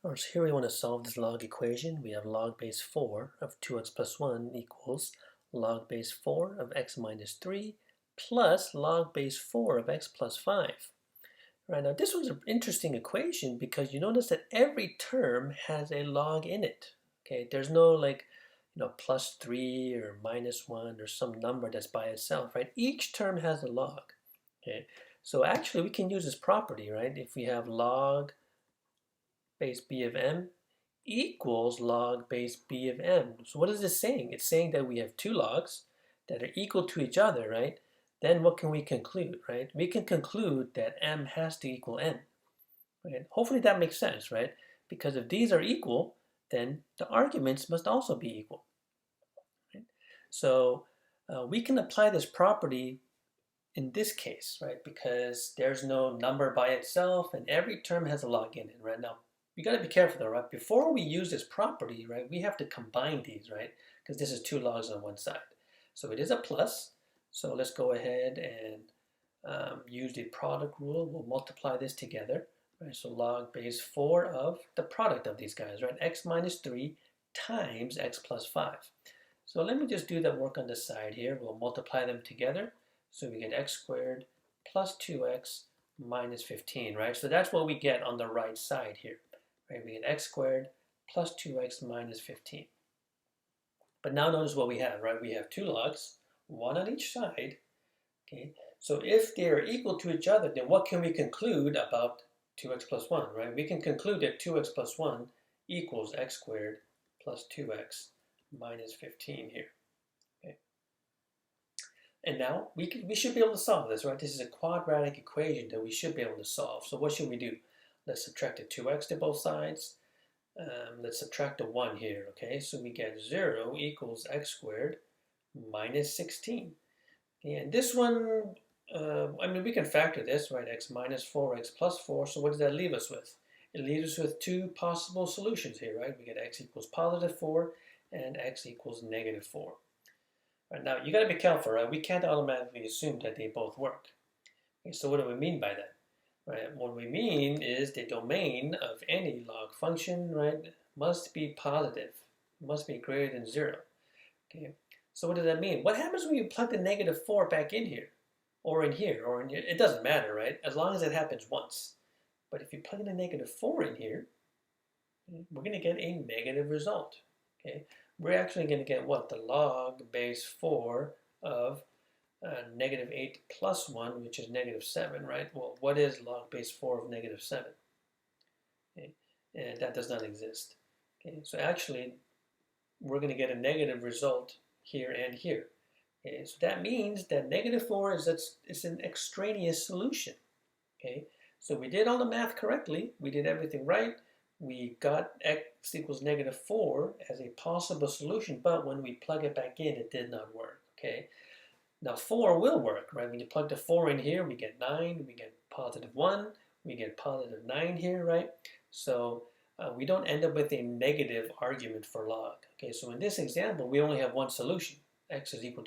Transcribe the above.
Alright, so here we want to solve this log equation. We have log base 4 of 2x plus 1 equals log base 4 of x minus 3 plus log base 4 of x plus 5. Right, now this one's an interesting equation because you notice that every term has a log in it. Okay, there's no plus 3 or minus 1 or some number that's by itself, right? Each term has a log. Okay, so actually we can use this property, right? If we have log base b of m equals log base b of m. So what is this saying? It's saying that we have two logs that are equal to each other, right? Then what can we conclude, right? We can conclude that m has to equal n, right? Hopefully that makes sense, right? Because if these are equal, then the arguments must also be equal, right? So we can apply this property in this case, right? Because there's no number by itself and every term has a log in it, right? Now, you got to be careful though, right? Before we use this property, right, we have to combine these, right? Because this is two logs on one side. So it is a plus. So let's go ahead and use the product rule. We'll multiply this together, right? So log base 4 of the product of these guys, right? X minus 3 times x plus 5. So let me just do that work on the side here. We'll multiply them together. So we get x squared plus 2x minus 15, right? So that's what we get on the right side here. Right, we get x squared plus 2x minus 15. But now notice what we have, right? We have two logs, one on each side. Okay, so if they are equal to each other, then what can we conclude about 2x plus 1, right? We can conclude that 2x plus 1 equals x squared plus 2x minus 15 here. Okay. And now we should be able to solve this, right? This is a quadratic equation that we should be able to solve. So what should we do? Let's subtract the 2x to both sides. Let's subtract the 1 here, okay? So we get 0 equals x squared minus 16. Okay, and this one, we can factor this, right? X minus 4, x plus 4. So what does that leave us with? It leaves us with two possible solutions here, right? We get x equals positive 4 and x equals negative 4. Right, now, you got to be careful, right? We can't automatically assume that they both work. Okay, so what do we mean by that? Right, what we mean is the domain of any log function, right, must be positive, must be greater than 0. Okay, so what does that mean? What happens when you plug the negative 4 back in here, or in here, or in here? It doesn't matter, right, as long as it happens once. But if you plug in a negative 4 in here, we're going to get a negative result. Okay, we're actually going to get what? The log base 4 of negative 8 plus 1, which is negative 7, right? Well, what is log base 4 of negative 7? Okay. And that does not exist. Okay. So actually, we're going to get a negative result here and here. Okay. So that means that negative 4 is an extraneous solution. Okay. So we did all the math correctly. We did everything right. We got x equals negative 4 as a possible solution, but when we plug it back in, it did not work. Okay. Now 4 will work, right? When you plug the 4 in here, we get 9, we get positive 1, we get positive 9 here, right? So we don't end up with a negative argument for log. Okay, so in this example, we only have one solution. X is equal to